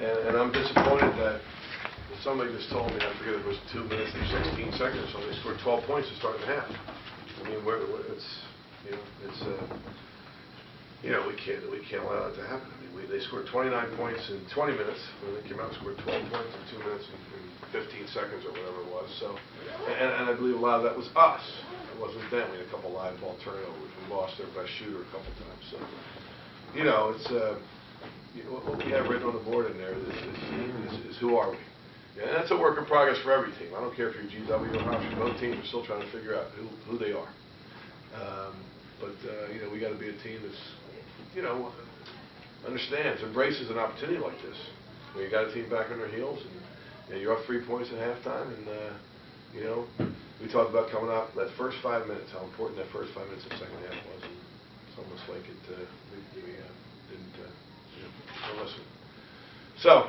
And I'm disappointed that somebody just told me, I forget if it was 2 minutes and 16 seconds, so they scored 12 points to start the half. I mean, it's, we can't allow that to happen. I mean, they scored 29 points in 20 minutes, and they came out and scored 12 points in 2 minutes and 15 seconds or whatever it was. So, and I believe a lot of that was us. It wasn't them. We had a couple live ball turnovers. We lost their best shooter a couple times. So, it's what we have written on the board in there is who are we? And that's a work in progress for every team. I don't care if you're GW or Hofstra. Both teams are still trying to figure out who they are. But we got to be a team that's, understands, embraces an opportunity like this. When you got a team back on their heels, and you're up 3 points at halftime, and we talked about coming out that first 5 minutes, how important that first 5 minutes of the second half was. And it's almost like we didn't listen. So.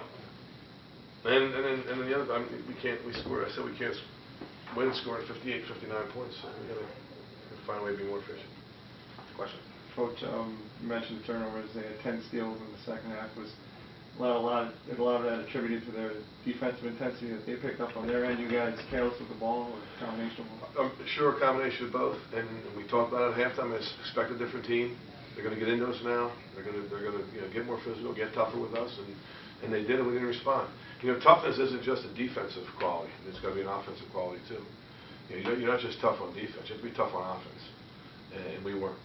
And then the other, we scored. I said we can't win scoring 58, 59 points. So we got to find a way to be more efficient. Question. Coach, you mentioned the turnovers. They had 10 steals in the second half. Was a lot of that attributed to their defensive intensity that they picked up on their end. You guys careless with the ball, or a combination of both? Sure, a combination of both. And we talked about it at halftime. I expect a different team. They're going to get into us now. They're going to get more physical, get tougher with us, and they did, and we didn't respond. Toughness isn't just a defensive quality. It's got to be an offensive quality too. You're not just tough on defense. You have to be tough on offense. And we weren't.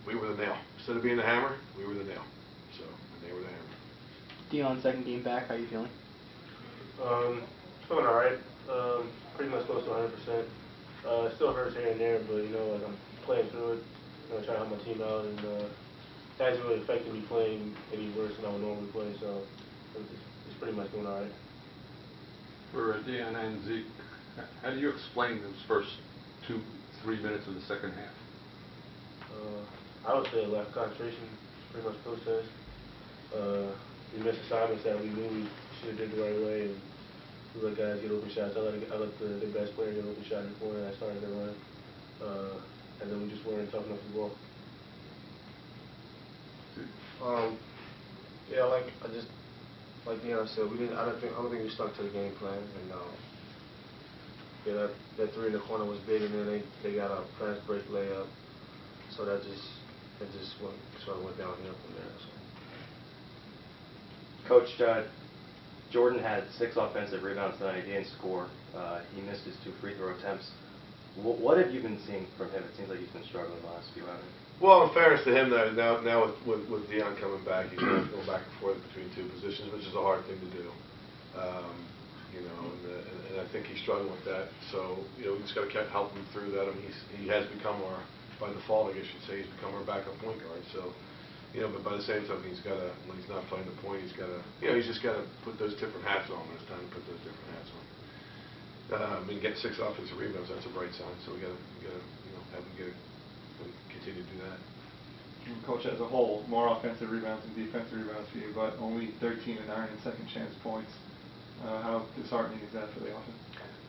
We were the nail. Instead of being the hammer, we were the nail. So, and they were the hammer. Dion, second game back, how are you feeling? Feeling all right. Pretty much close to 100%. Still hurts here and there, but I'm playing through it. Trying to help my team out, and it hasn't really affected me playing any worse than I would normally play. So it's pretty much doing all right. For Dion and Zeke, how do you explain those first 2-3 minutes of the second half? I would say lack of concentration, pretty much Coach says. We missed assignments that we knew we should have did the right way, and we let guys get open shots. I let the best player get open shot before I started the run, and then we just weren't tough enough to go. Yeah, like Dion said, I don't think we stuck to the game plan, and that three in the corner was big, and then they got a fast break layup, so it just went downhill from there. So. Coach, Jordan had 6 offensive rebounds tonight. He didn't score. He missed his 2 free throw attempts. What have you been seeing from him? It seems like he's been struggling the last few outings. Well, in fairness to him, now with Dion coming back, he's going back and forth between 2 positions, which is a hard thing to do. And I think he's struggling with that. So we just got to help him through that. I mean, he has become our, by default, I guess you'd say, he's become our backup point guard. So, but by the same token, he's got to, when he's not playing the point, he's got to, he's just got to put those different hats on when it's time to put those different hats on. And get 6 offensive rebounds, that's a bright sign. So we got to, have him continue to do that. Coach, as a whole, more offensive rebounds and defensive rebounds for you, but only 13 and 9 in second chance points. How disheartening is that for the offense?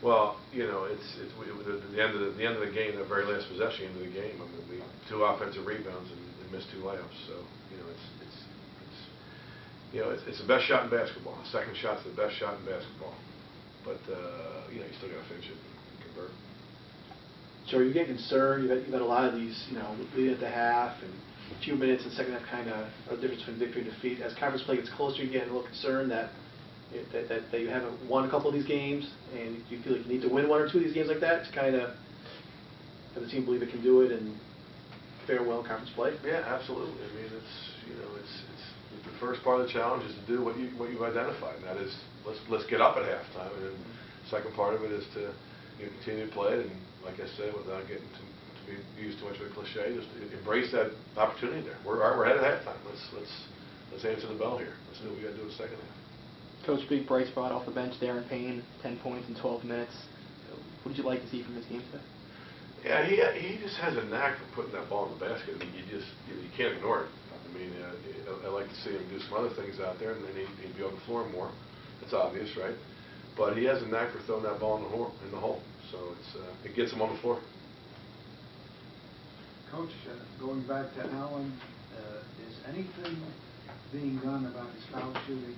Well, it's at the end of the game, the very last possession into the game. I mean, we 2 offensive rebounds and missed 2 layups. So it's the best shot in basketball. The second shot's the best shot in basketball. But you still got to finish it and convert. So are you getting concerned? You've had a lot of these, leading at the half and a few minutes in the second half kind of are the difference between victory and defeat. As conference play gets closer, you get a little concerned that you haven't won a couple of these games, and you feel like you need to win 1 or 2 of these games like that to kind of have the team believe it can do it and fare well in conference play. Yeah, absolutely. I mean, it's the first part of the challenge is to do what you've identified, and that is let's get up at halftime, and then the second part of it is to continue to play it, and like I said, without getting to be used too much of a cliche, just embrace that opportunity there. We're ahead at halftime. Let's answer the bell here. Let's do what we got to do in the second half. Coach, big bright spot off the bench, Darren Payne, 10 points in 12 minutes. What did you like to see from his game today? Yeah, he just has a knack for putting that ball in the basket. I mean, you can't ignore it. I mean, I like to see him do some other things out there, and then he'd be on the floor more. It's obvious, right? But he has a knack for throwing that ball in the hole. So it gets him on the floor. Coach, going back to Allen, is anything being done about his foul shooting?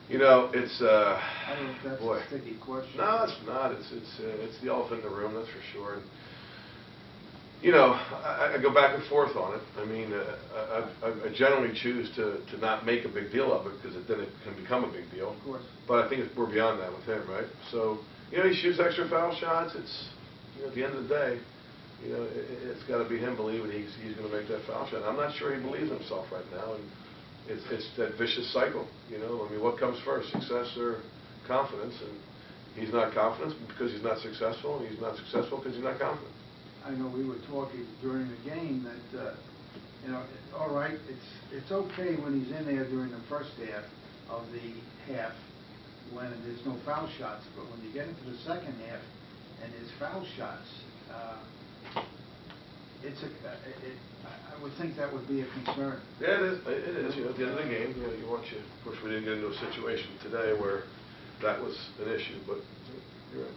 You know, it's, I don't know if that's boy. a sticky question. No, it's not. It's the elephant in the room, that's for sure. And, you know, I go back and forth on it. I mean, I generally choose to not make a big deal of it because then it can become a big deal. Of course. But I think we're beyond that with him, right? So, you know, he shoots extra foul shots. It's, you know, at the end of the day, you know, it's got to be him believing he's going to make that foul shot. I'm not sure he believes himself right now, and it's that vicious cycle. You know, I mean, what comes first, success or confidence? And he's not confident because he's not successful, and he's not successful because he's not confident. I know we were talking during the game that, you know, all right, it's okay when he's in there during the first half of the half when there's no foul shots, but when you get into the second half and there's foul shots, I would think that would be a concern. Yeah, it is. It is. You know, at the end of the game, you know, you want you. Of course, we didn't get into a situation today where that was an issue, but you're right.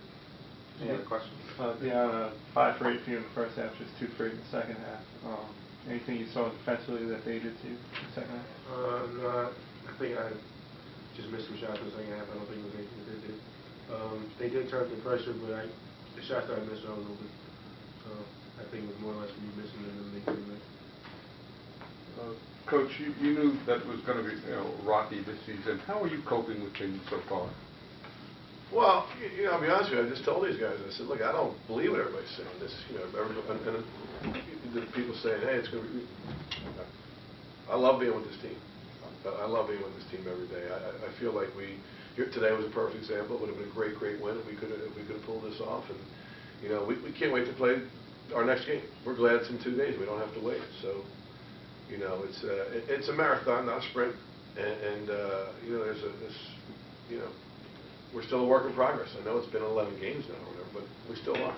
Any other questions? Yeah, 5 for 8 for you in the first half, just 2 for 8 in the second half. Anything you saw defensively that they did to you in the second half? No, I think I just missed some shots in the second half. I don't think it was anything that they did. They did turn up the pressure, but the shots that I missed, I was open. I think it was more or less me missing than them making me miss. Coach, you knew that it was going to be, you know, rocky this season. How are you coping with things so far? Well, you know, I'll be honest with you, I just told these guys, I said, look, I don't believe what everybody's saying. This, you know, and the people saying, hey, it's going to be, I love being with this team. I love being with this team every day. I feel like today was a perfect example. It would have been a great win if we could have pulled this off. And, you know, we can't wait to play our next game. We're glad it's in 2 days. We don't have to wait. So, you know, it's a marathon, not a sprint. And you know, you know, we're still a work in progress. I know it's been 11 games now, or whatever, but we still are.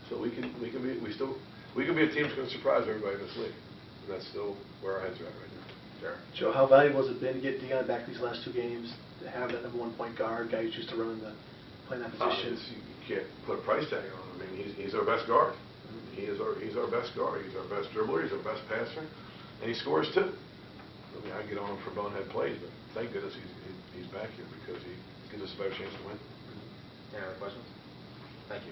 So we can be a team that's going to surprise everybody in this league, and that's still where our heads are at right now. Jared. Joe, how valuable has it been to get Dion back these last 2 games, to have that number 1 point guard, guy who's used to play that position? You can't put a price tag on him. I mean, he's our best guard. He's our best guard. He's our best dribbler. He's our best passer, and he scores too. I mean, I get on him for bonehead plays, but thank goodness he's back here because he gives us a better chance to win. Any other questions? Thank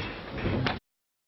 you.